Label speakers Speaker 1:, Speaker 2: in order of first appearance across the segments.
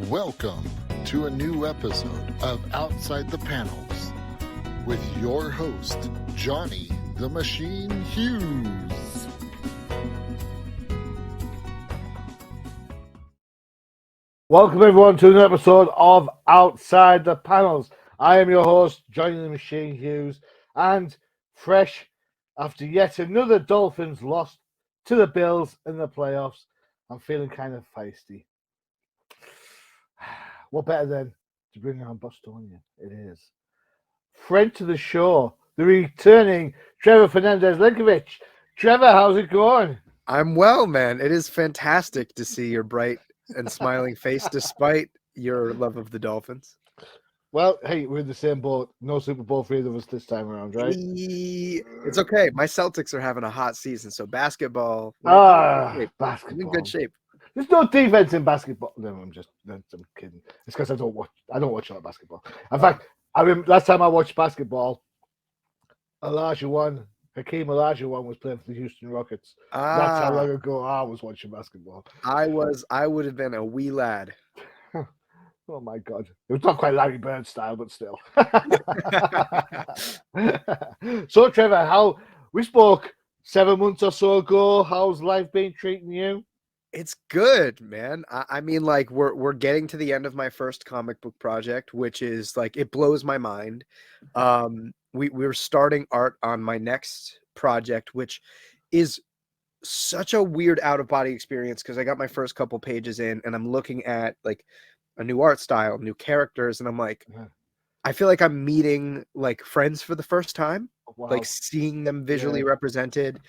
Speaker 1: Welcome to a new episode of Outside the Panels with your host, Johnny the Machine Hughes.
Speaker 2: Welcome everyone to another episode of Outside the Panels. I am your host, Johnny the Machine Hughes, and fresh after yet another Dolphins loss to the Bills in the playoffs, I'm feeling kind of feisty. What better than to bring on Bostonian? It is. Friend to the show, the returning Trevor Fernandes-Lenkiewicz. Trevor, how's it going?
Speaker 3: I'm well, man. It is fantastic to see your bright and smiling face despite your love of the Dolphins.
Speaker 2: Well, hey, we're in the same boat. No Super Bowl for either of us this time around, right?
Speaker 3: It's okay. My Celtics are having a hot season, so basketball.
Speaker 2: Basketball.
Speaker 3: In good shape.
Speaker 2: There's no defense in basketball. No, I'm kidding. It's because I don't watch a lot of basketball. In fact, I remember last time I watched basketball, Hakeem Olajuwon was playing for the Houston Rockets. That's how long ago I was watching basketball.
Speaker 3: I would have been a wee lad.
Speaker 2: Oh my God. It was not quite Larry Bird style, but still. So Trevor, we spoke 7 months or so ago. How's life been treating you?
Speaker 3: It's good, man. I mean, like we're getting to the end of my first comic book project, which is like it blows my mind. We're starting art on my next project, which is such a weird out-of-body experience because I got my first couple pages in and I'm looking at like a new art style, new characters, and I'm like, I feel like I'm meeting like friends for the first time, like seeing them visually represented.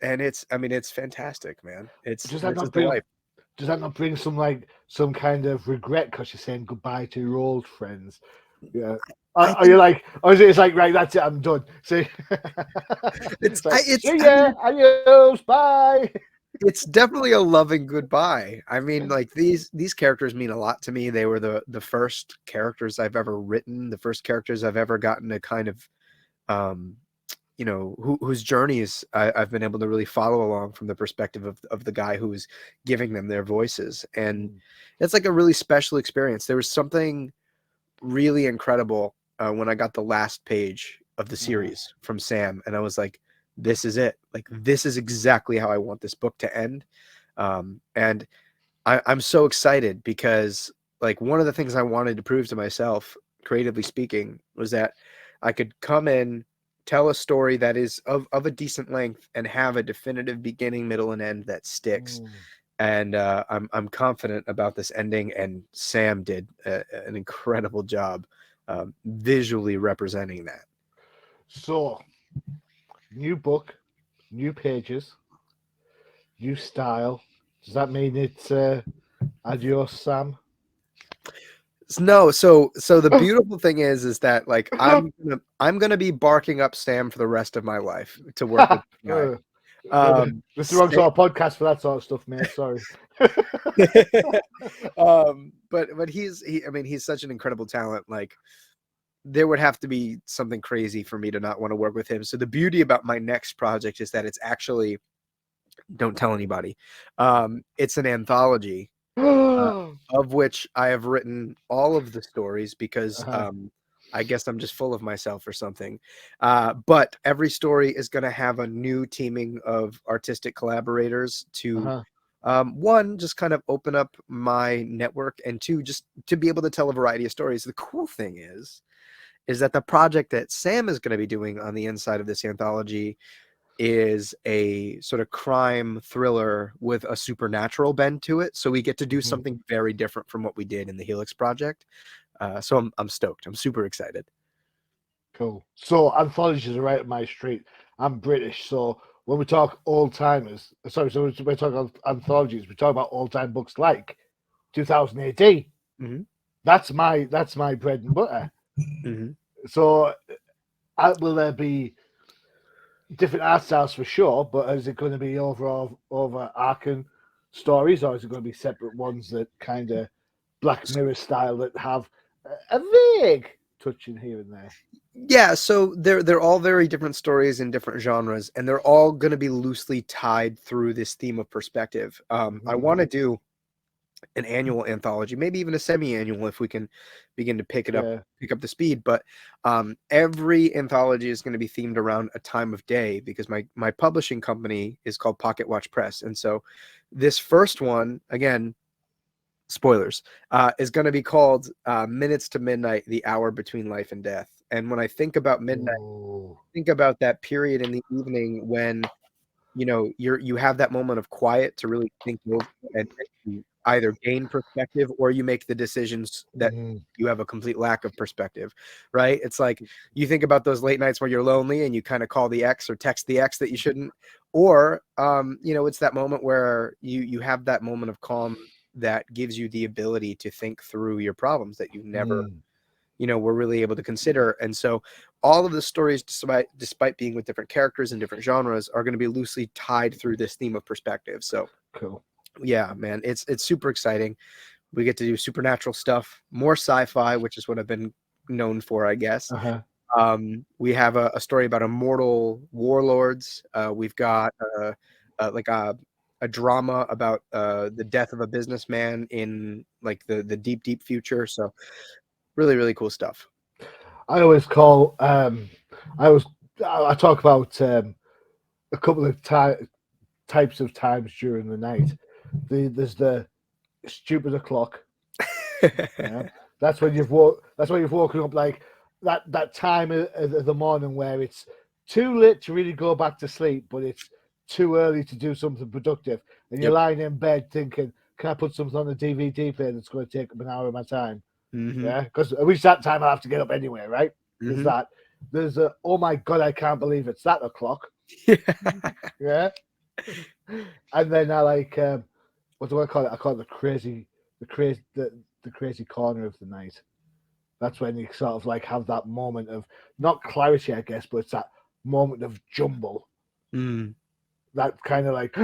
Speaker 3: And it's fantastic, man.
Speaker 2: Does that not bring some kind of regret because you're saying goodbye to your old friends? Yeah. Are you like, or is it like, right, that's it, I'm done. See, adios, bye.
Speaker 3: It's definitely a loving goodbye. I mean, like these characters mean a lot to me. They were the first characters I've ever written, the first characters I've ever gotten to kind of, whose journeys I've been able to really follow along from the perspective of the guy who's giving them their voices. And it's like a really special experience. There was something really incredible when I got the last page of the series from Sam, and I was like, this is it. Like, this is exactly how I want this book to end. And I'm so excited because like one of the things I wanted to prove to myself, creatively speaking, was that I could come in, tell a story that is of a decent length and have a definitive beginning, middle, and end that sticks. And I'm confident about this ending, and Sam did an incredible job visually representing that.
Speaker 2: So, new book, new pages, new style. Does that mean it's adios, Sam?
Speaker 3: No, so the beautiful thing is that like I'm gonna be barking up Sam for the rest of my life to work with the guy.
Speaker 2: This is the wrong sort of podcast for that sort of stuff, mate. Sorry.
Speaker 3: But he's such an incredible talent. Like there would have to be something crazy for me to not want to work with him. So the beauty about my next project is that it's actually, don't tell anybody, it's an anthology. Of which I have written all of the stories because I guess I'm just full of myself or something. But every story is going to have a new teaming of artistic collaborators to, one, just kind of open up my network, and two, just to be able to tell a variety of stories. The cool thing is that the project that Sam is going to be doing on the inside of this anthology is a sort of crime thriller with a supernatural bend to it. So we get to do something very different from what we did in the Helix Project. So I'm stoked. I'm super excited.
Speaker 2: Cool. So anthologies are right up my street. I'm British, so when we talk old timers, so when we talk anthologies, we talk about old time books like 2000 AD. That's my bread and butter. So will there be different art styles for sure, but is it going to be overarching stories, or is it going to be separate ones that kind of Black Mirror style that have a vague touch in here and there?
Speaker 3: Yeah, so they're all very different stories in different genres, and they're all going to be loosely tied through this theme of perspective. I want to do an annual anthology, maybe even a semi-annual if we can begin to pick up the speed. But every anthology is going to be themed around a time of day, because my publishing company is called Pocket Watch Press, and so this first one, again, spoilers, is going to be called Minutes to Midnight: The Hour Between Life and Death. And when I think about midnight, think about that period in the evening when you have that moment of quiet to really think over and you either gain perspective or you make the decisions that you have a complete lack of perspective, right? It's like you think about those late nights where you're lonely and you kind of call the ex or text the ex that you shouldn't, or it's that moment where you have that moment of calm that gives you the ability to think through your problems that you never were really able to consider. And so all of the stories, despite being with different characters and different genres, are going to be loosely tied through this theme of perspective. So
Speaker 2: cool.
Speaker 3: Yeah, man, it's super exciting. We get to do supernatural stuff, more sci-fi, which is what I've been known for, I guess. We have a story about immortal warlords. We've got like a drama about the death of a businessman in like the deep future. So really, really cool stuff.
Speaker 2: I always call I talk about a couple of types of times during the night. There's the stupid o'clock. Yeah? That's when you've woken up, like that time of the morning where it's too late to really go back to sleep, but it's too early to do something productive, and you're lying in bed thinking, can I put something on the DVD player that's going to take up an hour of my time? Yeah, because at least that time I have to get up anyway, right? There's that. There's a, oh my god, I can't believe it's that o'clock. Yeah. And then I like what do I call it? I call it the crazy corner of the night. That's when you sort of like have that moment of not clarity, I guess, but it's that moment of jumble. That kind of like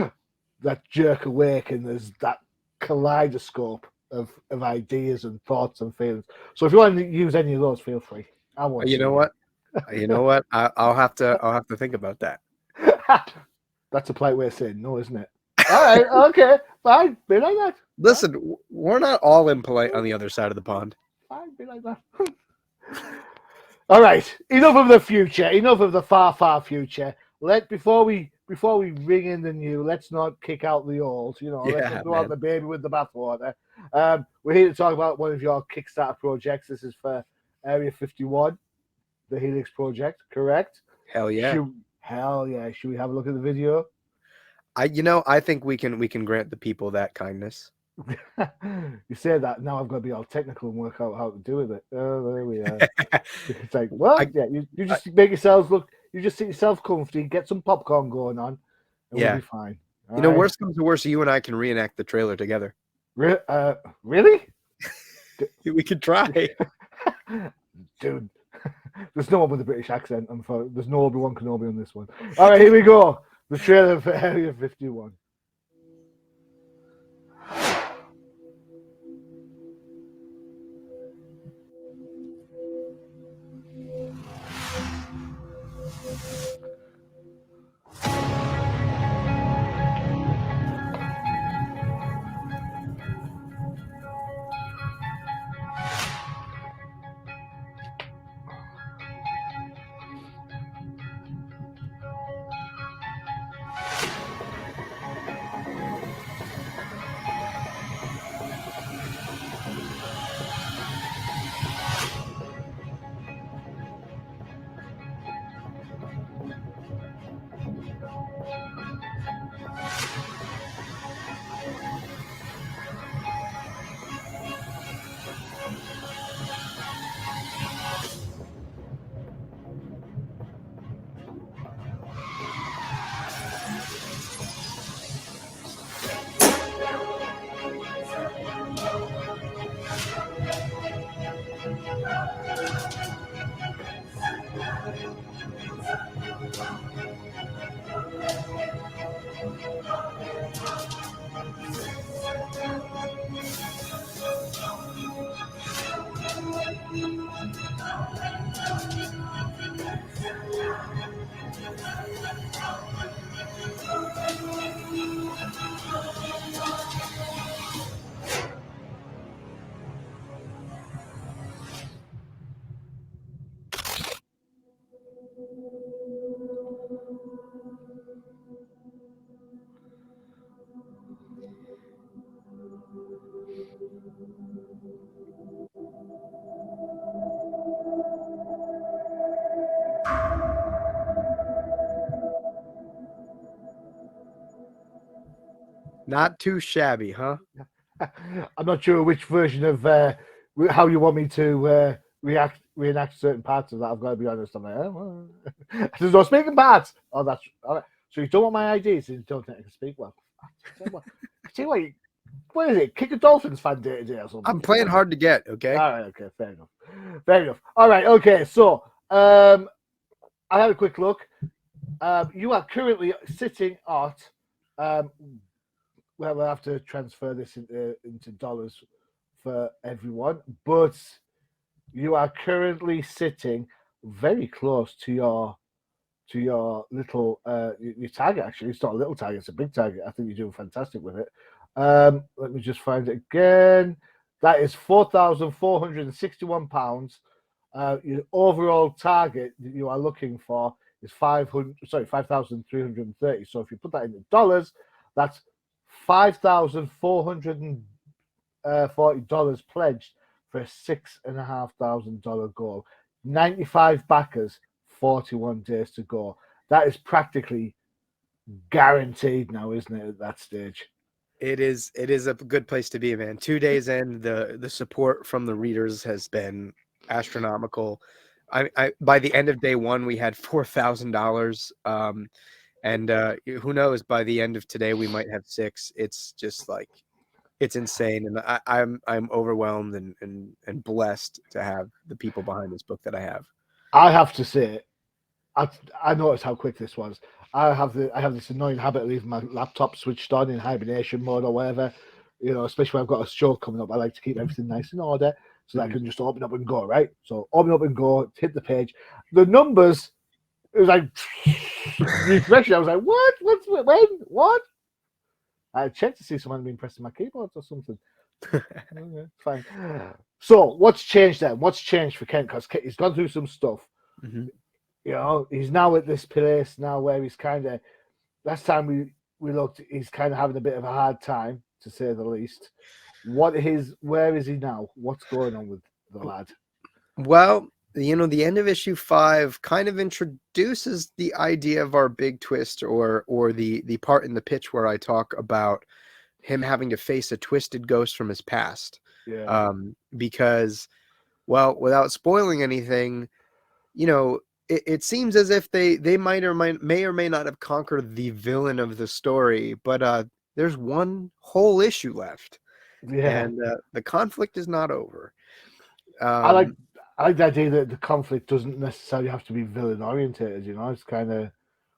Speaker 2: that jerk awake, and there's that kaleidoscope of ideas and thoughts and feelings. So if you want to use any of those, feel free. I want
Speaker 3: you know what? I'll have to think about that.
Speaker 2: That's a polite way of saying no, isn't it? All right, okay, fine, be like that.
Speaker 3: Listen, we're not all impolite on the other side of the pond.
Speaker 2: Fine, be like that. All right, enough of the future. Enough of the far future. Before we ring in the new, let's not kick out the old. Let's not throw out the baby with the bathwater. We're here to talk about one of your Kickstarter projects. This is for Area 51, the Helix Project, correct?
Speaker 3: Hell yeah.
Speaker 2: Hell yeah. Should we have a look at the video?
Speaker 3: I think we can grant the people that kindness.
Speaker 2: You say that, now I've got to be all technical and work out how to do with it. Oh, there we are. It's like, what? You just make yourselves look, you just sit yourself comfy, get some popcorn going on, and we'll be fine.
Speaker 3: All right? Worst comes to worst, you and I can reenact the trailer together.
Speaker 2: Really?
Speaker 3: We could try.
Speaker 2: Dude, there's no one with a British accent. There's no Obi-Wan Kenobi on this one. All right, here we go. The trailer for Area 51.
Speaker 3: Not too shabby, huh?
Speaker 2: I'm not sure which version of how you want me to reenact certain parts of that. I've got to be honest. I'm like, oh, well. There's no speaking parts. Oh, that's all right. So you don't want my ideas, and you don't think I can speak well. See what is it? Kick a Dolphins fan day today or something?
Speaker 3: I'm playing hard to get, okay?
Speaker 2: All right, okay, fair enough. Fair enough. All right, okay. So I had a quick look. You are currently sitting at well, we'll have to transfer this into dollars for everyone, but you are currently sitting very close to your little your target. Actually, it's not a little target; it's a big target. I think you're doing fantastic with it. Let me just find it again. That is £4,461. Your overall target that you are looking for is 5,330. So if you put that into dollars, that's $5,440 pledged for a $6,500 goal. 95 backers, 41 days to go. That is practically guaranteed now, isn't it? At that stage,
Speaker 3: It is a good place to be, man. 2 days in, the support from the readers has been astronomical. I by the end of day one, we had $4,000. And who knows, by the end of today, we might have 6. It's just like, it's insane. And I'm overwhelmed and blessed to have the people behind this book that I have.
Speaker 2: I have to say, I noticed how quick this was. I have this annoying habit of leaving my laptop switched on in hibernation mode or whatever, especially when I've got a show coming up. I like to keep everything nice in order so that I can just open up and go, right? So open up and go, hit the page. The numbers, it was like refreshing. I was like, what? When? What? I checked to see if someone had been pressing my keyboards or something. Okay, fine. So what's changed then? What's changed for Kent? Because he's gone through some stuff.
Speaker 3: Mm-hmm.
Speaker 2: He's now at this place now where he's kind of, last time we looked, he's kind of having a bit of a hard time, to say the least. Where is he now? What's going on with the lad?
Speaker 3: Well, the end of issue 5 kind of introduces the idea of our big twist, or the part in the pitch where I talk about him having to face a twisted ghost from his past.
Speaker 2: Yeah.
Speaker 3: Because, well, without spoiling anything, it seems as if they may or may not have conquered the villain of the story, but there's one whole issue left, and the conflict is not over.
Speaker 2: I like the idea that the conflict doesn't necessarily have to be villain oriented. It's kind of,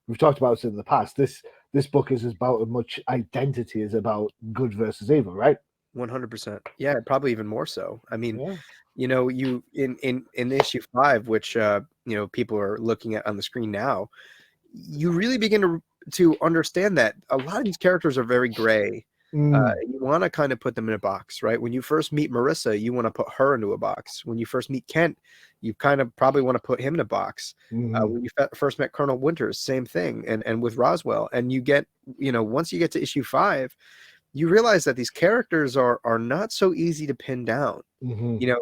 Speaker 2: we've talked about this in the past. This book is about as much identity as about good versus evil, right?
Speaker 3: 100%. Yeah, probably even more so. I mean,
Speaker 2: yeah.
Speaker 3: You in issue 5, which people are looking at on the screen now, you really begin to understand that a lot of these characters are very gray. You want to kind of put them in a box, right? When you first meet Marissa, you want to put her into a box. When you first meet Kent, you kind of probably want to put him in a box. When you first met Colonel Winters, same thing, and with Roswell, and you get, once you get to issue 5, you realize that these characters are not so easy to pin down.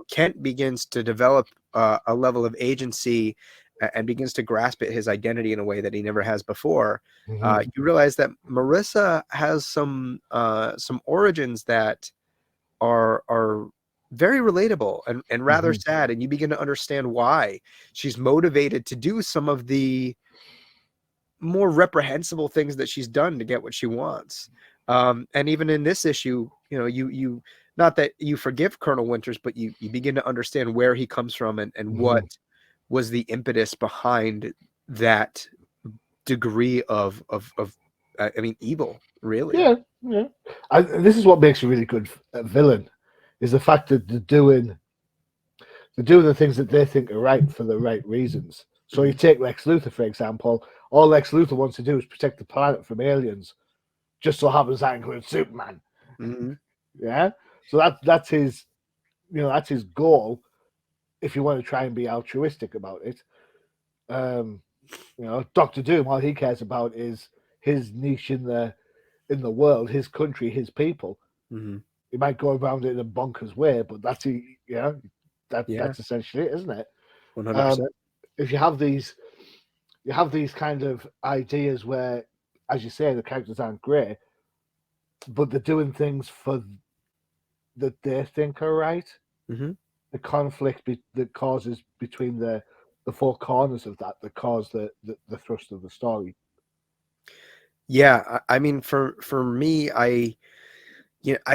Speaker 3: Kent begins to develop a level of agency and begins to grasp at his identity in a way that he never has before. You realize that Marissa has some origins that are very relatable and rather sad, and you begin to understand why she's motivated to do some of the more reprehensible things that she's done to get what she wants. And even in this issue, you not that you forgive Colonel Winters, but you begin to understand where he comes from and what was the impetus behind that degree of evil, really.
Speaker 2: Yeah. This is what makes a really good villain, is the fact that they're doing the things that they think are right for the right reasons. So you take Lex Luthor, for example. All Lex Luthor wants to do is protect the planet from aliens. Just so happens that includes Superman. Yeah. So that's his, that's his goal. If you want to try and be altruistic about it, Doctor Doom, all he cares about is his niche in the world, his country, his people. He might go around it in a bonkers way, but that's
Speaker 3: Yeah,
Speaker 2: that's essentially it, isn't it?
Speaker 3: 100%.
Speaker 2: If you have these kind of ideas where, as you say, the characters aren't great, but they're doing things for that they think are right.
Speaker 3: Mm-hmm.
Speaker 2: The conflict that causes between the four corners of that cause the thrust of the story.
Speaker 3: Yeah, I mean, for me, I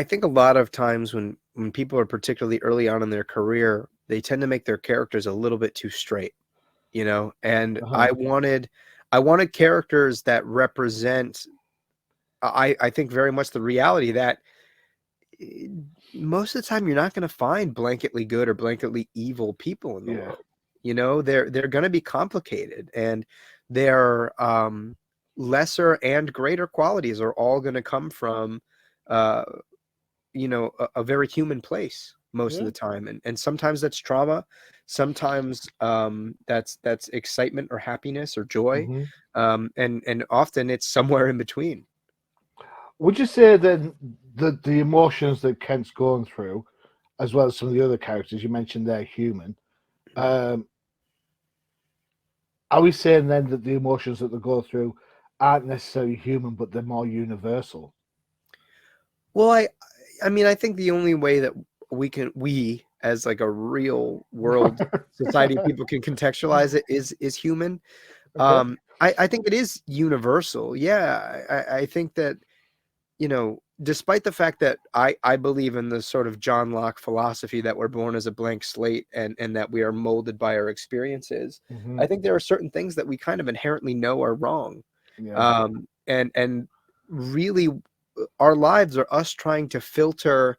Speaker 3: think a lot of times when people are particularly early on in their career, they tend to make their characters a little bit too straight, And
Speaker 2: Uh-huh.
Speaker 3: I wanted characters that represent, I think very much the reality that eh, most of the time you're not going to find blanketly good or blanketly evil people in the
Speaker 2: Yeah.
Speaker 3: world. They're going to be complicated, and their lesser and greater qualities are all going to come from uh, a very human place most of
Speaker 2: Yeah.
Speaker 3: the time, and sometimes that's trauma, sometimes that's excitement or happiness or joy,
Speaker 2: Hmm.
Speaker 3: and often it's somewhere in between.
Speaker 2: Would you say then that the emotions that Kent's going through, as well as some of the other characters you mentioned, they're human? Um, are we saying then that the emotions that they go through aren't necessarily human, but they're more universal?
Speaker 3: Well, I mean, I think the only way that we as like a real world society of people can contextualize it is human.
Speaker 2: Okay.
Speaker 3: I think it is universal. Yeah, I think that, despite the fact that I believe in the sort of John Locke philosophy that we're born as a blank slate and that we are molded by our experiences,
Speaker 2: Hmm.
Speaker 3: I think there are certain things that we kind of inherently know are wrong.
Speaker 2: Yeah.
Speaker 3: And really, our lives are us trying to filter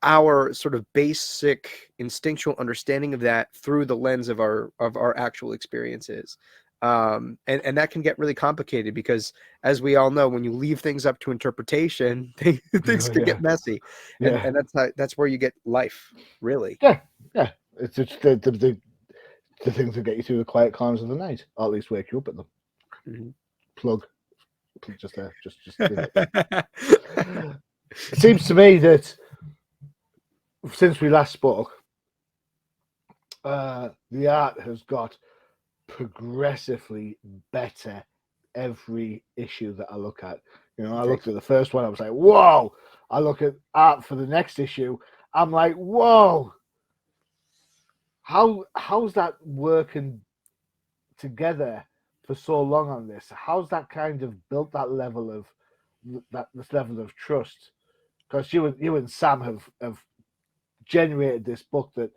Speaker 3: our sort of basic instinctual understanding of that through the lens of our actual experiences. And that can get really complicated because, as we all know, when you leave things up to interpretation, things can
Speaker 2: Yeah.
Speaker 3: get messy, and
Speaker 2: Yeah.
Speaker 3: that's where you get life, really.
Speaker 2: Yeah. Yeah. It's the things that get you through the quiet corners of the night, or at least wake you up at them.
Speaker 3: Mhm.
Speaker 2: Plug. Just there. Just did it. It seems to me that since we last spoke, the art has got progressively better every issue that I look at. I
Speaker 3: Thank
Speaker 2: looked at the first one, I was like, whoa. I look at art for the next issue, I'm like, whoa. How's that working together for so long on this? How's that kind of built that level of this level of trust? Because you and Sam have generated this book that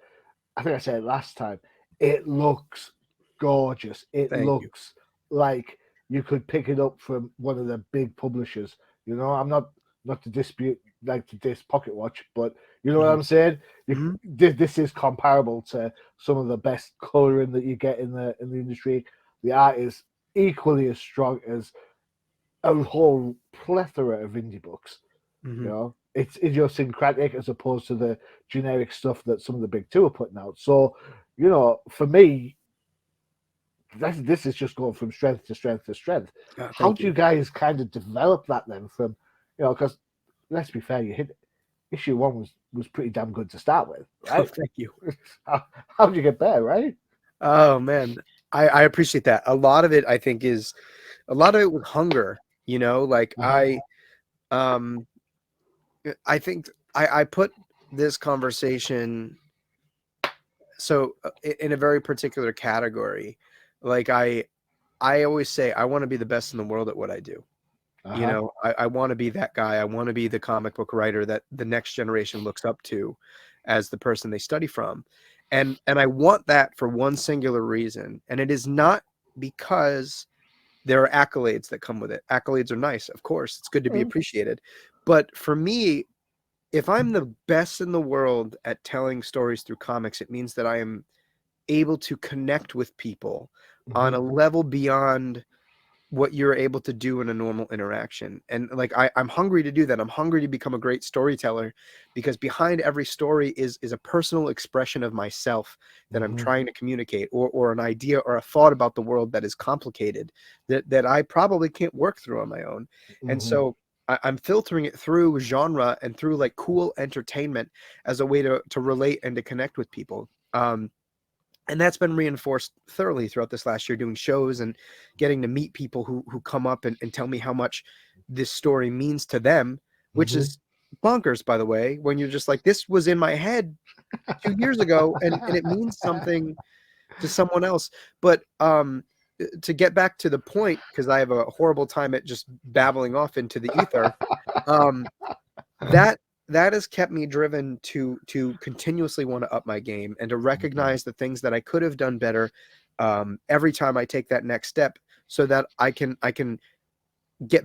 Speaker 2: I think I said last time. It looks gorgeous. It
Speaker 3: thank you.
Speaker 2: looks like you could pick it up from one of the big publishers. I'm not to dispute like to diss Pocket Watch, but you know what
Speaker 3: Mhm.
Speaker 2: I'm saying.
Speaker 3: Mhm.
Speaker 2: This is comparable to some of the best coloring that you get in the industry. The art is equally as strong as a whole plethora of indie books.
Speaker 3: Mhm.
Speaker 2: It's idiosyncratic as opposed to the generic stuff that some of the big two are putting out. So, for me, this is just going from strength to strength to strength. How
Speaker 3: Thank
Speaker 2: do you
Speaker 3: you.
Speaker 2: guys kind of develop that then? From because let's be fair, you hit issue one was pretty damn good to start with,
Speaker 3: Oh,
Speaker 2: right?
Speaker 3: thank you.
Speaker 2: How do you get better, right?
Speaker 3: Oh man, I appreciate that. A lot of it, I think, is a lot of it with hunger. Like
Speaker 2: Uh-huh.
Speaker 3: um, I think I put this conversation so in a very particular category. Like I always say I want to be the best in the world at what I do.
Speaker 2: Uh-huh.
Speaker 3: I want to be that guy. I want to be the comic book writer that the next generation looks up to as the person they study from. And I want that for one singular reason. And it is not because there are accolades that come with it. Accolades are nice, of course. It's good to be
Speaker 2: Mm.
Speaker 3: appreciated. But for me, if I'm the best in the world at telling stories through comics, it means that I am able to connect with people on
Speaker 2: Mhm.
Speaker 3: a level beyond what you're able to do in a normal interaction. And like I'm hungry to do that. I'm hungry to become a great storyteller because behind every story is a personal expression of myself that I'm
Speaker 2: Mhm.
Speaker 3: trying to communicate, or an idea or a thought about the world that is complicated that I probably can't work through on my own. And
Speaker 2: Mhm.
Speaker 3: so I'm filtering it through genre and through like cool entertainment as a way to relate and to connect with people. And that's been reinforced thoroughly throughout this last year, doing shows and getting to meet people who come up and tell me how much this story means to them, which is bonkers, by the way, when you're just like, this was in my head 2 years ago, and it means something to someone else. But to get back to the point, because I have a horrible time at just babbling off into the ether, that has kept me driven to continuously want to up my game and to recognize the things that I could have done better every time I take that next step, so that I can get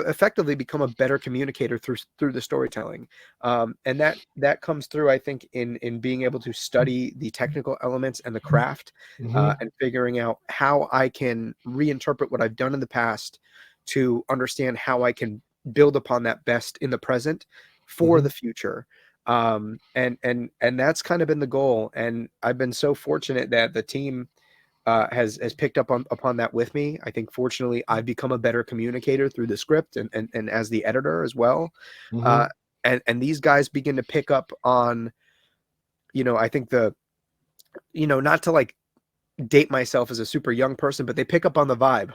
Speaker 3: effectively become a better communicator through the storytelling. And that comes through, I think, in being able to study the technical elements and the craft, and figuring out how I can reinterpret what I've done in the past to understand how I can build upon that best in the present for the future. And that's kind of been the goal. And I've been so fortunate that the team has picked up upon that with me. I think fortunately I've become a better communicator through the script and as the editor as well. And these guys begin to pick up on, I think not to like date myself as a super young person, but they pick up on the vibe,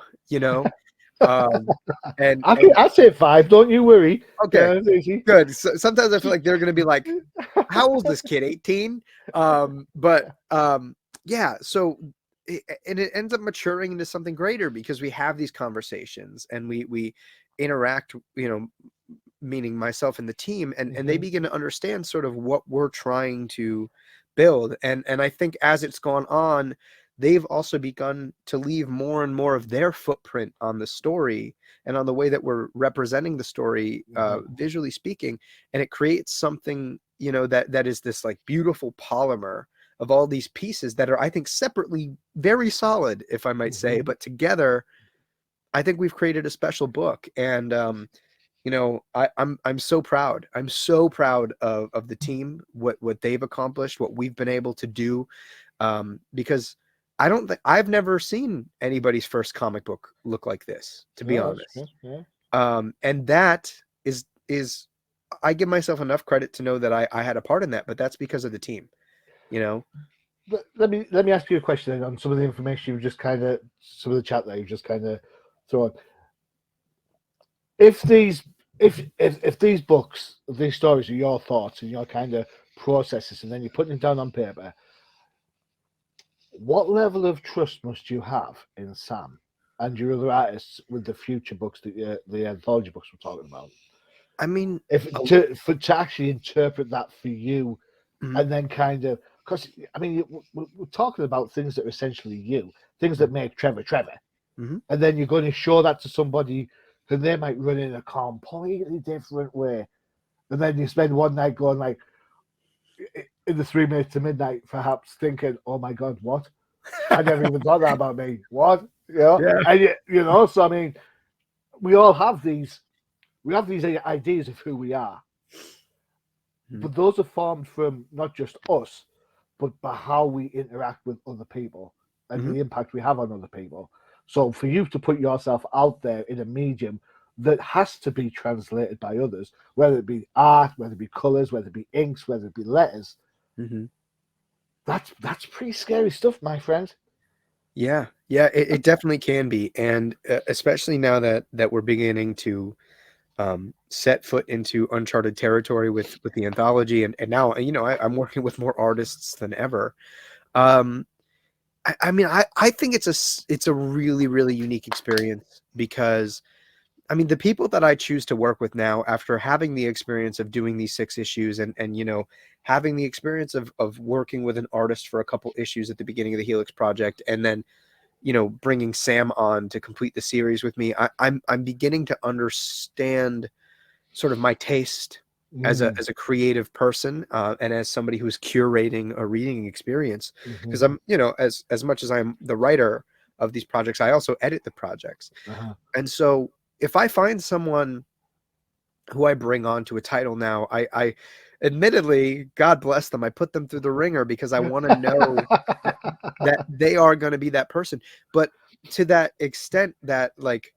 Speaker 3: and
Speaker 2: I say 5, don't you worry.
Speaker 3: Okay, good. So, sometimes I feel like they're going to be like, how old is this kid? 18? Yeah, so it ends up maturing into something greater because we have these conversations and we interact, meaning myself and the team, and they begin to understand sort of what we're trying to build. And I think as it's gone on, they've also begun to leave more and more of their footprint on the story and on the way that we're representing the story, visually speaking. And it creates something, that is this like beautiful polymer of all these pieces that are, I think, separately very solid, if I might say, but together, I think we've created a special book. And, I'm so proud. I'm so proud of the team, what they've accomplished, what we've been able to do, because I've never seen anybody's first comic book look like this, to be honest. And that is I give myself enough credit to know that I had a part in that, but that's because of the team,
Speaker 2: Let me ask you a question on some of the information you've just some of the chat that you've just thrown. If these books, these stories are your thoughts and your kind of processes, and then you're putting it down on paper, what level of trust must you have in Sam and your other artists with the future books, the anthology books we're talking about?
Speaker 3: I mean,
Speaker 2: to actually interpret that for you, and then because I mean, we're talking about things that are essentially you, things that make Trevor, and then you're going to show that to somebody who they might run in a completely different way, and then you spend one night going like, in the 3 minutes to midnight, perhaps thinking, "Oh my God, what? I never even thought that about me. What? And so I mean, we all have these. We have these ideas of who we are, but those are formed from not just us, but by how we interact with other people and the impact we have on other people. So for you to put yourself out there in a medium that has to be translated by others, whether it be art, whether it be colors, whether it be inks, whether it be letters, that's pretty scary stuff, my friend.
Speaker 3: Yeah, it definitely can be, and especially now that we're beginning to set foot into uncharted territory with the anthology, and now I'm working with more artists than ever. I mean, I think it's a really, really unique experience, because I mean, the people that I choose to work with now, after having the experience of doing these 6 issues and having the experience of working with an artist for a couple issues at the beginning of the Helix Project, and then bringing Sam on to complete the series with me, I'm beginning to understand sort of my taste as a creative person, and as somebody who's curating a reading experience, because I'm as much as I'm the writer of these projects, I also edit the projects. And so if I find someone who I bring on to a title now, I admittedly, God bless them, I put them through the ringer because I want to know that they are going to be that person. But to that extent that, like,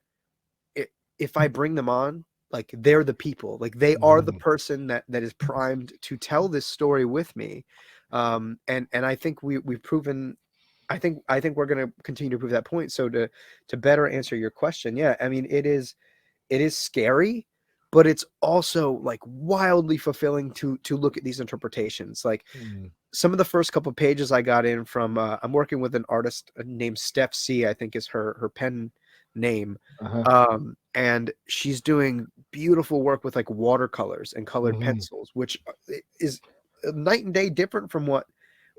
Speaker 3: if I bring them on, like they're the people, like they are the person that is primed to tell this story with me. And I think we've proven, I think we're going to continue to prove that point. So to better answer your question, yeah, I mean, it is scary, but it's also like wildly fulfilling to look at these interpretations. Like some of the first couple of pages I got in from, I'm working with an artist named Steph C, I think is her pen name. And she's doing beautiful work with like watercolors and colored pencils, which is night and day different from what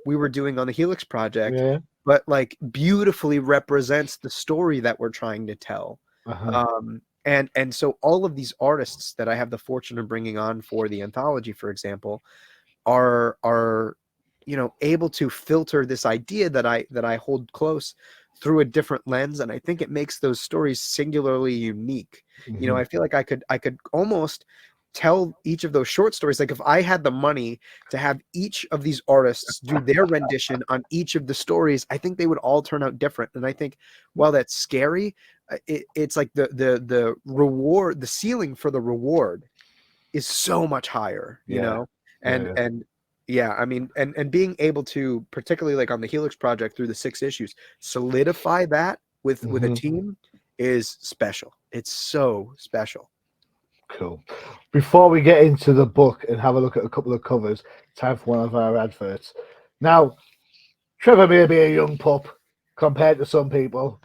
Speaker 3: we were doing on the Helix project, but like beautifully represents the story that we're trying to tell. And so all of these artists that I have the fortune of bringing on for the anthology, for example, are you know, able to filter this idea that I hold close through a different lens, and I think it makes those stories singularly unique. You know, I feel like I could almost tell each of those short stories, like if I had the money to have each of these artists do their rendition on each of the stories, I think they would all turn out different. And I think while that's scary, it's like the reward, the ceiling for the reward is so much higher, you know? And yeah, I mean, and being able to, particularly like on the Helix project through the 6 issues, solidify that with a team is special. It's so special.
Speaker 2: Cool. Before we get into the book and have a look at a couple of covers, time for one of our adverts. Now, Trevor may be a young pup compared to some people,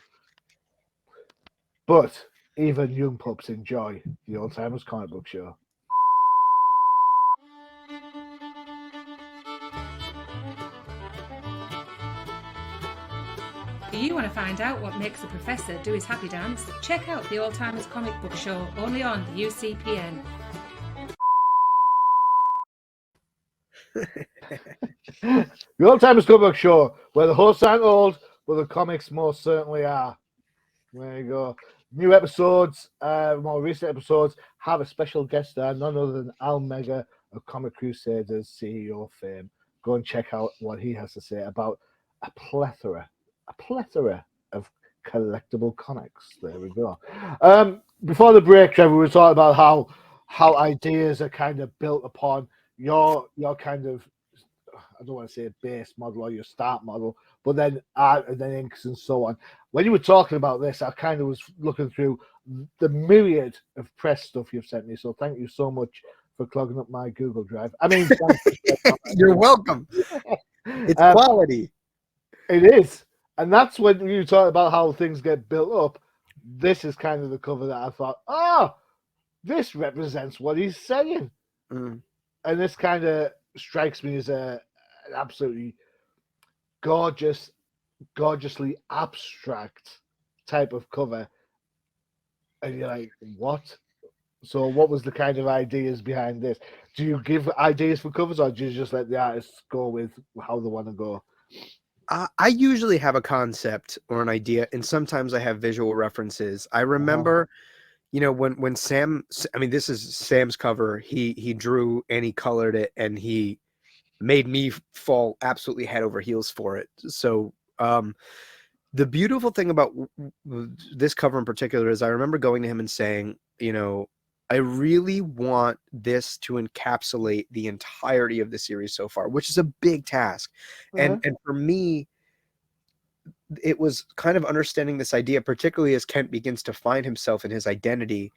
Speaker 2: but even young pups enjoy the Old Timers Comic Book Show.
Speaker 4: Do you want to find out what makes a professor do his happy dance? Check out the Old Timers Comic Book Show, only on the UCPN.
Speaker 2: The Old Timers Comic Book Show, where the hosts aren't old, but the comics most certainly are. There you go. New episodes, more recent episodes, have a special guest star, none other than Al Mega of Comic Crusaders CEO fame. Go and check out what he has to say about a plethora of collectible comics. There we go. Before the break, Trevor, we were talking about how ideas are kind of built upon your kind of, I don't want to say base model or your start model, but then art and then inks and so on. When you were talking about this, I kind of was looking through the myriad of press stuff you've sent me. So thank you so much for clogging up my Google Drive. I mean,
Speaker 3: you're welcome. It's quality.
Speaker 2: It is. And that's when you talk about how things get built up. This is kind of the cover that I thought, this represents what he's saying. And this kind of strikes me as an absolutely gorgeously abstract type of cover. And you're like, what? So what was the kind of ideas behind this? Do you give ideas for covers, or do you just let the artists go with how they want to go?
Speaker 3: I usually have a concept or an idea, and sometimes I have visual references. I remember, you know, when Sam, I mean, this is Sam's cover. He drew and he colored it, and he made me fall absolutely head over heels for it. So the beautiful thing about this cover in particular is I remember going to him and saying, you know, I really want this to encapsulate the entirety of the series so far, which is a big task. And for me, it was kind of understanding this idea, particularly as Kent begins to find himself in his identity,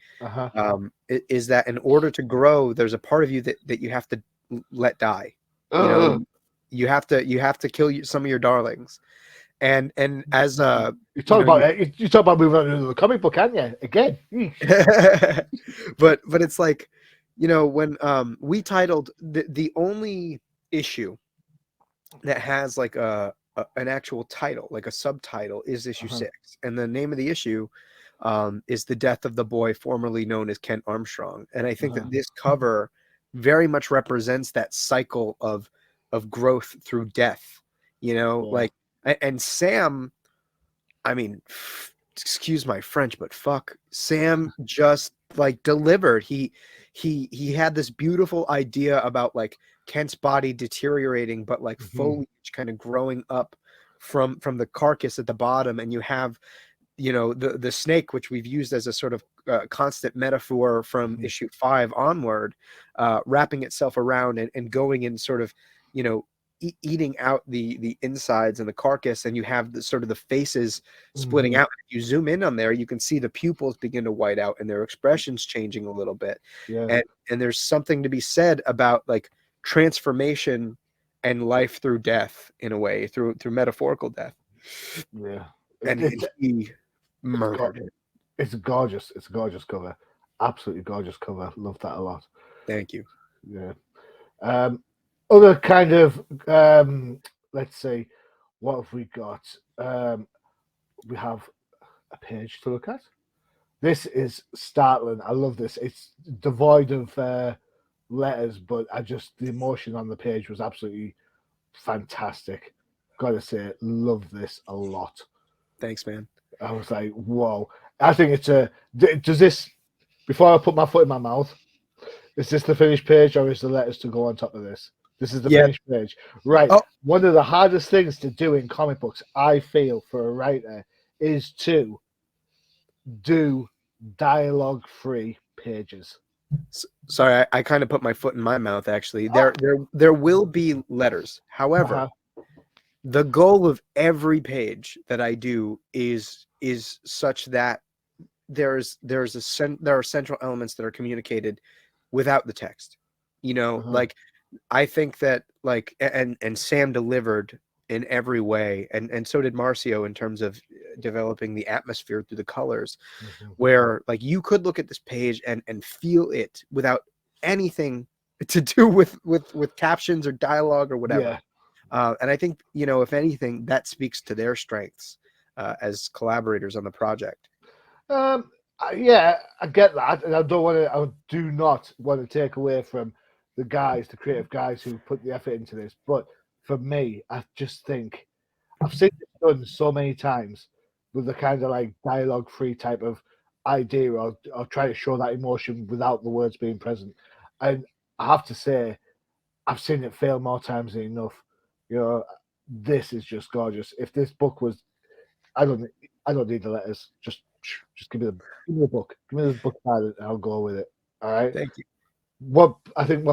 Speaker 3: is that in order to grow, there's a part of you that you have to let die. You know, you have to kill some of your darlings. And as
Speaker 2: you talk about moving on to the comic book, aren't you? Again.
Speaker 3: but it's like, you know, when we titled the only issue that has like an actual title, like a subtitle, is issue 6, and the name of the issue is The Death of the Boy Formerly Known as Kent Armstrong. And I think that this cover very much represents that cycle of growth through death, you know, like. And Sam, I mean, excuse my French, but fuck, Sam just like delivered. He had this beautiful idea about like Kent's body deteriorating, but like foliage kind of growing up from the carcass at the bottom, and you have you know, the snake, which we've used as a sort of constant metaphor from issue 5 onward, wrapping itself around and going in sort of, you know, eating out the insides and the carcass, and you have the sort of the faces splitting out. If you zoom in on there, you can see the pupils begin to white out and their expressions changing a little bit.
Speaker 2: Yeah.
Speaker 3: And there's something to be said about like transformation and life through death, in a way, through metaphorical death.
Speaker 2: Yeah.
Speaker 3: And he murdered it.
Speaker 2: It's gorgeous. It's a gorgeous cover. Absolutely gorgeous cover. Love that a lot.
Speaker 3: Thank you.
Speaker 2: Yeah. Other kind of, let's see, what have we got? We have a page to look at. This is startling. I love this. It's devoid of letters, but the emotion on the page was absolutely fantastic. Gotta say, love this a lot.
Speaker 3: Thanks, man.
Speaker 2: I was like, whoa. I think does this, before I put my foot in my mouth, is this the finished page or is the letters to go on top of this? This is the finished page. Right.
Speaker 3: Oh.
Speaker 2: One of the hardest things to do in comic books, I feel, for a writer is to do dialogue-free pages.
Speaker 3: Sorry, I kind of put my foot in my mouth, actually. There will be letters. However, the goal of every page that I do is such that there are central elements that are communicated without the text. You know, like I think that like and Sam delivered in every way, and so did Marcio in terms of developing the atmosphere through the colors, where like you could look at this page and feel it without anything to do with captions or dialogue or whatever. And I think, you know, if anything, that speaks to their strengths as collaborators on the project.
Speaker 2: Yeah, I get that, and I do not want to take away from the creative guys who put the effort into this. But for me, I just think I've seen it done so many times with the kind of like dialogue-free type of idea, or try to show that emotion without the words being present. And I have to say, I've seen it fail more times than enough. You know, this is just gorgeous. If this book was, I don't need the letters. Just give me the book. Give me the book and I'll go with it. All right.
Speaker 3: Thank you.
Speaker 2: What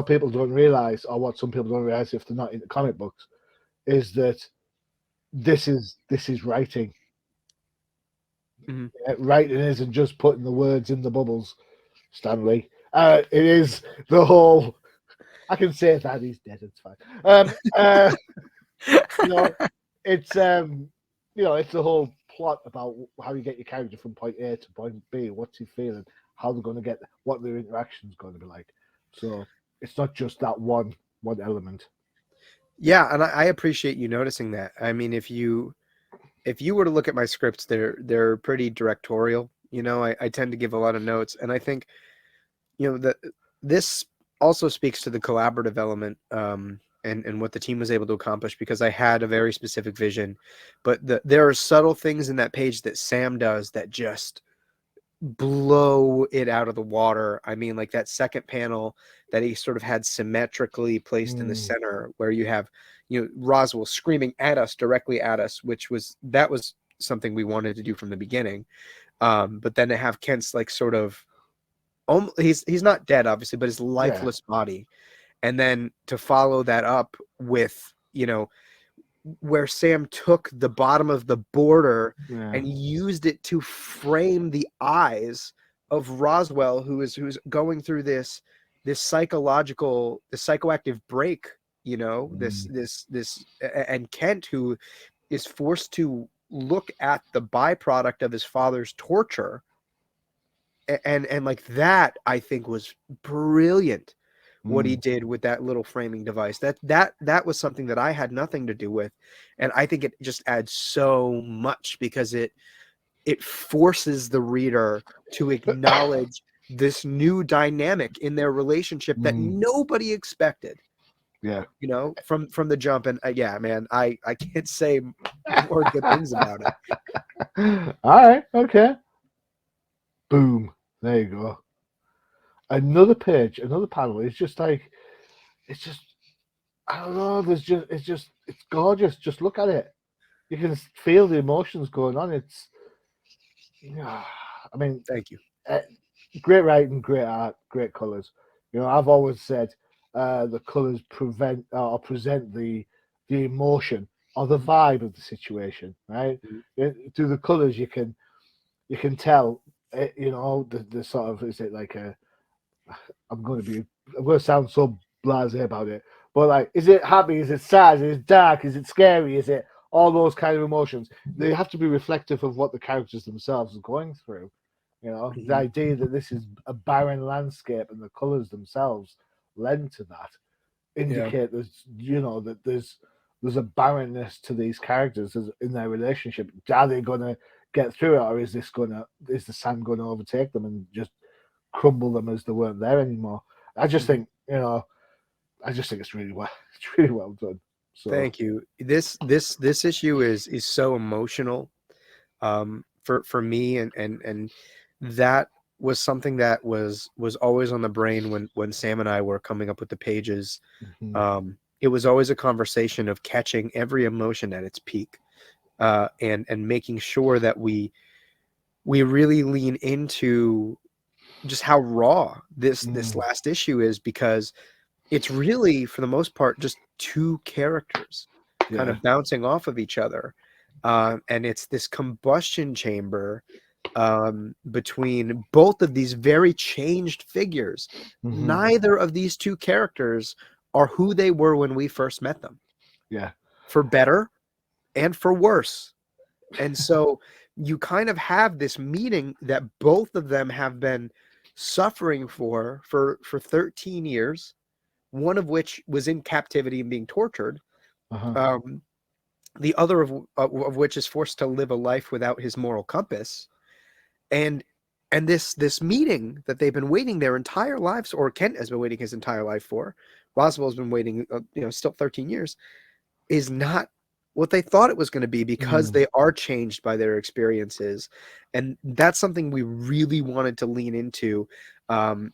Speaker 2: people don't realize, or what some people don't realize if they're not into comic books, is that this is writing. Writing isn't just putting the words in the bubbles, Stanley. It is the whole. I can say that he's dead. It's fine. You know, it's it's the whole plot about how you get your character from point A to point B. What's he feeling? How they're going to get? What their interaction's going to be like. So it's not just that one element.
Speaker 3: Yeah, and I appreciate you noticing that. I mean, if you were to look at my scripts, they're pretty directorial. You know, I tend to give a lot of notes, and I think, you know, that this also speaks to the collaborative element and what the team was able to accomplish, because I had a very specific vision, but there are subtle things in that page that Sam does that just blow it out of the water. I mean, like that second panel that he sort of had symmetrically placed in the center, where you have, you know, Roswell screaming at us, directly at us, that was something we wanted to do from the beginning. But then to have Kent's like sort of, he's not dead obviously, but his lifeless body, and then to follow that up with, you know, where Sam took the bottom of the border and used it to frame the eyes of Roswell, who's going through this psychoactive break, you know, this and Kent, who is forced to look at the byproduct of his father's torture. And like that, I think was brilliant what he did with that little framing device. That was something that I had nothing to do with, and I think it just adds so much, because it forces the reader to acknowledge this new dynamic in their relationship that nobody expected.
Speaker 2: Yeah,
Speaker 3: you know, from the jump. And yeah, man, I can't say more good things about it.
Speaker 2: All right, okay. Boom. There you go. Another page, another panel. It's just I don't know. It's gorgeous. Just look at it. You can feel the emotions going on. I mean,
Speaker 3: Thank you.
Speaker 2: great writing, great art, great colors. You know, I've always said the colors present the emotion or the vibe of the situation, right? Through the colors, you can tell. You know, the sort of, is it like a? I'm going to sound so blasé about it, but like, is it happy? Is it sad? Is it dark? Is it scary? Is it all those kind of emotions? They have to be reflective of what the characters themselves are going through. You know, the idea that this is a barren landscape and the colors themselves lend to that, indicate there's, you know, that there's a barrenness to these characters in their relationship. Are they going to get through it, or is the sand going to overtake them and just crumble them as they weren't there anymore? I just think, you know, it's really well, done. So
Speaker 3: Thank you. This issue is so emotional, for me, and that was something that was always on the brain when Sam and I were coming up with the pages. It was always a conversation of catching every emotion at its peak, and making sure that we really lean into just how raw this last issue is, because it's really, for the most part, just two characters kind of bouncing off of each other. And it's this combustion chamber between both of these very changed figures. Neither of these two characters are who they were when we first met them.
Speaker 2: Yeah.
Speaker 3: For better and for worse. And so you kind of have this meeting that both of them have been suffering for 13 years. One of which was in captivity and being tortured. The other of which is forced to live a life without his moral compass. And this meeting that they've been waiting their entire lives, or Kent has been waiting his entire life for, Roswell's been waiting, still 13 years, is not what they thought it was going to be, because they are changed by their experiences. And that's something we really wanted to lean into,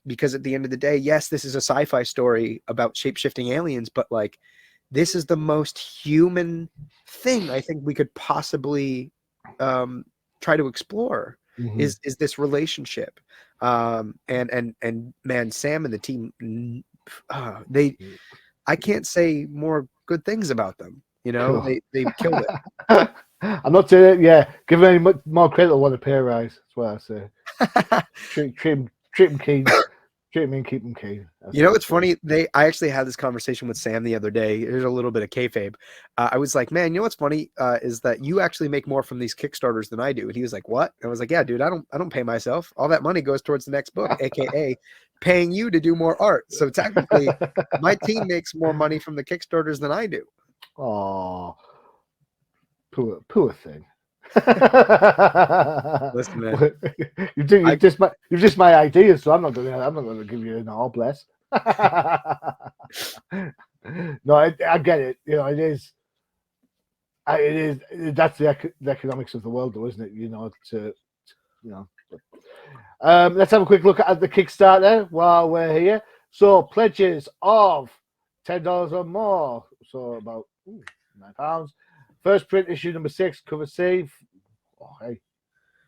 Speaker 3: because at the end of the day, yes, this is a sci-fi story about shape-shifting aliens, but like, this is the most human thing I think we could possibly try to explore, is this relationship. And man, Sam and the team, I can't say more good things about them. You know,
Speaker 2: Cool.
Speaker 3: they killed it.
Speaker 2: I'm not saying it. Yeah, give them any more credit. I want a pay rise. That's what I say. treat them keen. Treat them and keep them keen.
Speaker 3: You know, it's funny. I actually had this conversation with Sam the other day. There's a little bit of kayfabe. I was like, man, you know what's funny is that you actually make more from these Kickstarters than I do. And he was like, what? And I was like, yeah, dude, I don't pay myself. All that money goes towards the next book, aka paying you to do more art. So technically, my team makes more money from the Kickstarters than I do.
Speaker 2: Oh, poor thing.
Speaker 3: Listen, man,
Speaker 2: you've just my ideas, so I'm not gonna give you an all bless. No, I get it. You know, it is. That's the economics of the world, though, isn't it? You know, let's have a quick look at the Kickstarter while we're here. So pledges of $10 or more, so about £9. First print, issue number 6, cover C. Oh, hey.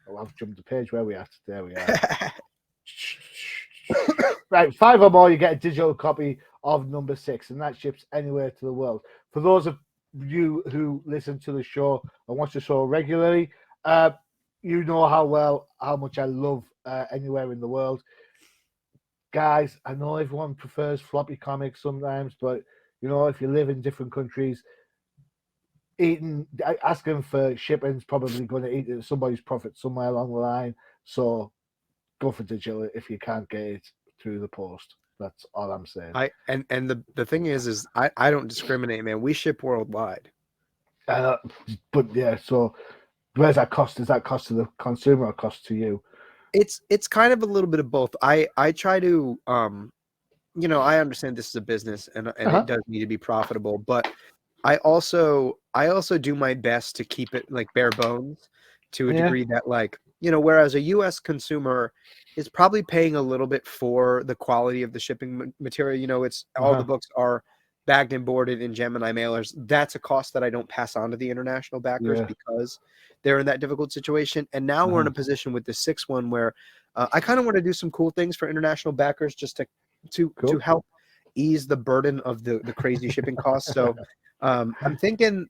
Speaker 2: Oh, I've jumped the page. Where are we at? There we are. Right, 5 or more, you get a digital copy of number 6, and that ships anywhere to the world. For those of you who listen to the show and watch the show regularly, you know how much I love anywhere in the world. Guys, I know everyone prefers floppy comics sometimes, but you know, if you live in different countries, asking for shipping is probably going to eat somebody's profit somewhere along the line. So go for digital if you can't get it through the post. That's all I'm saying.
Speaker 3: And the thing is I don't discriminate, man. We ship worldwide.
Speaker 2: But yeah, so where's that cost? Is that cost to the consumer or cost to you?
Speaker 3: It's kind of a little bit of both. I try to you know, I understand this is a business and it does need to be profitable, but I also do my best to keep it like bare bones to a degree that, like, you know, whereas a US consumer is probably paying a little bit for the quality of the shipping material, you know, it's all the books are bagged and boarded in Gemini mailers. That's a cost that I don't pass on to the international backers because they're in that difficult situation. And now we're in a position with the 6th one where I kind of want to do some cool things for international backers just to help ease the burden of the crazy shipping costs. So I'm thinking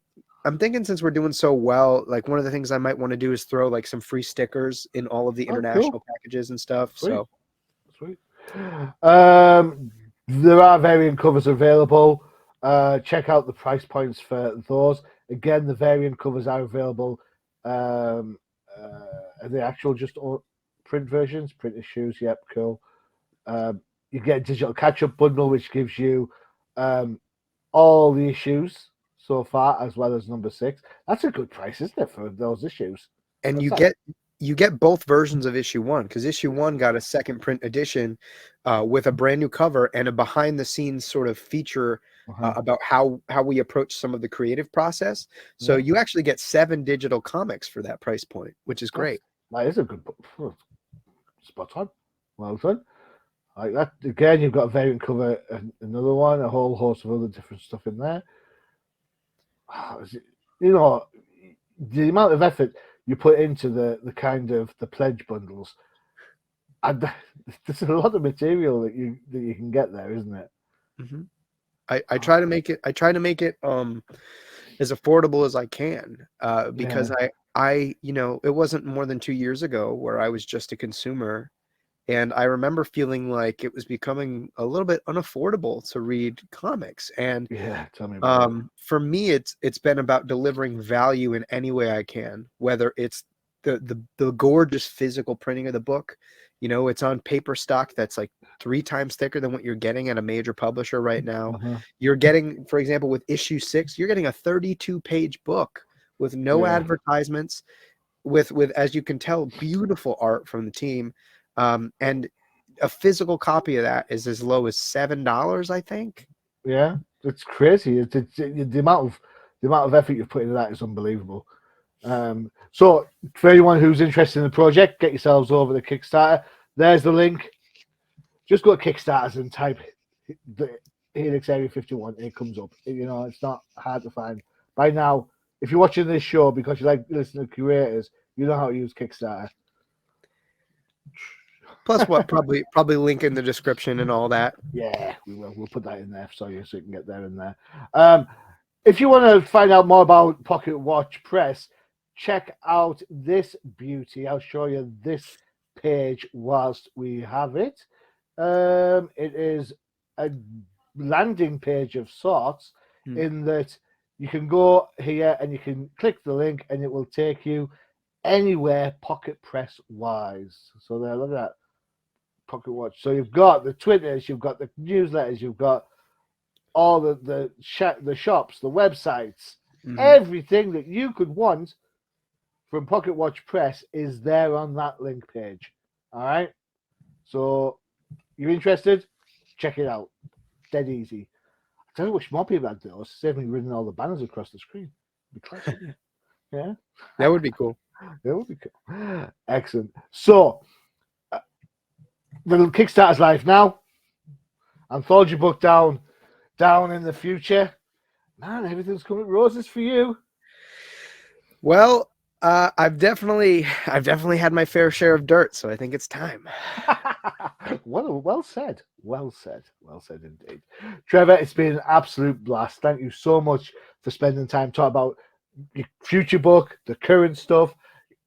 Speaker 3: since we're doing so well, like one of the things I might want to do is throw like some free stickers in all of the international packages and stuff.
Speaker 2: Sweet. There are variant covers available. Check out the price points for those. Again, the variant covers are available. Are the actual just print versions, print issues. Yep, cool. You get a digital catch-up bundle, which gives you all the issues so far, as well as number 6. That's a good price, isn't it, for those issues?
Speaker 3: And you get both versions of issue 1, because issue 1 got a second print edition with a brand new cover and a behind-the-scenes sort of feature about how we approach some of the creative process. So you actually get 7 digital comics for that price point, which is great.
Speaker 2: That is a good book. Spot on. Well done. Like that again, you've got a variant cover, another one, a whole host of other different stuff in there. You know, the amount of effort you put into the kind of the pledge bundles, and there's a lot of material that you can get there, isn't it?
Speaker 3: Mm-hmm. I try to make it as affordable as I can because I you know, it wasn't more than 2 years ago where I was just a consumer. And I remember feeling like it was becoming a little bit unaffordable to read comics. And
Speaker 2: tell me about it.
Speaker 3: For me, it's been about delivering value in any way I can, whether it's the gorgeous physical printing of the book. You know, it's on paper stock that's like 3 times thicker than what you're getting at a major publisher right now. You're getting, for example, with issue 6, you're getting a 32-page book with no advertisements, with as you can tell, beautiful art from the team. And a physical copy of that is as low as $7, I think.
Speaker 2: Yeah, it's crazy. The amount of effort you've put into that is unbelievable. So for anyone who's interested in the project, get yourselves over the Kickstarter. There's the link. Just go to Kickstarter and type the Helix Area 51 and it comes up. You know, it's not hard to find. By now, if you're watching this show because you like listening to curators, you know how to use Kickstarter.
Speaker 3: Plus, what probably link in the description and all that.
Speaker 2: Yeah, we will. We'll put that in there so you can get there and there. If you want to find out more about Pocket Watch Press, check out this beauty. I'll show you this page whilst we have it. It is a landing page of sorts in that you can go here and you can click the link and it will take you anywhere Pocket Press wise. So there, look at that. Pocket Watch. So you've got the Twitters, you've got the newsletters, you've got all the shops, the websites, everything that you could want from Pocket Watch Press is there on that link page. All right. So you're interested? Check it out. Dead easy. I tell you, wish more people had those. Save me reading all the banners across the screen. Yeah,
Speaker 3: that would be cool.
Speaker 2: That would be cool. Excellent. So. The Kickstarter's live now. Anthology book down in the future. Man, everything's coming roses for you.
Speaker 3: Well, I've definitely had my fair share of dirt, so I think it's time.
Speaker 2: Well said. Well said indeed. Trevor, it's been an absolute blast. Thank you so much for spending time talking about your future book, the current stuff,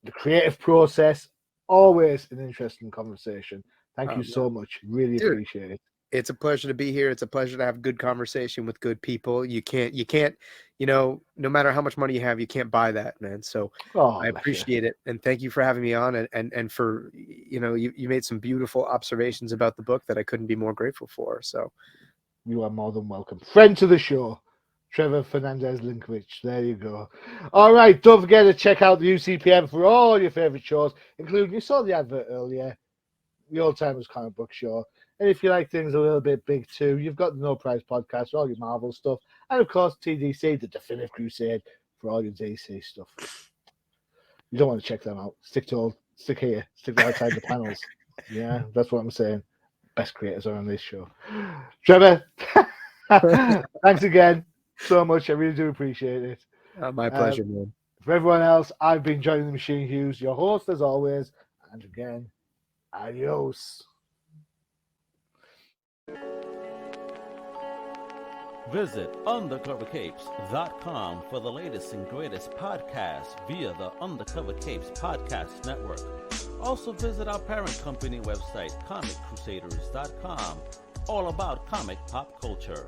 Speaker 2: the creative process. Always an interesting conversation. Thank you so much. Really appreciate it.
Speaker 3: It's a pleasure to be here. It's a pleasure to have good conversation with good people. You can't, you know, no matter how much money you have, you can't buy that, man. So I appreciate it. And thank you for having me on and for, you know, you made some beautiful observations about the book that I couldn't be more grateful for. So
Speaker 2: you are more than welcome. Friend to the show, Trevor Fernandes-Lenkiewicz. There you go. All right. Don't forget to check out the UCPM for all your favorite shows, including, you saw the advert earlier, the Old Timers Comic Book Show. And if you like things a little bit big too, you've got the No Prize Podcast, all your Marvel stuff, and of course TDC, the Definitive Crusade, for all your DC stuff. You don't want to check them out. Stick here, stick outside the panels. Yeah, that's what I'm saying. Best creators are on this show. Trevor, Thanks again so much. I really do appreciate it.
Speaker 3: My pleasure, man.
Speaker 2: For everyone else, I've been Johnny the Machine Hughes, your host as always. And again, adios.
Speaker 5: Visit undercovercapes.com for the latest and greatest podcasts via the Undercover Capes Podcast Network. Also visit our parent company website, comiccrusaders.shop, all about comic pop culture.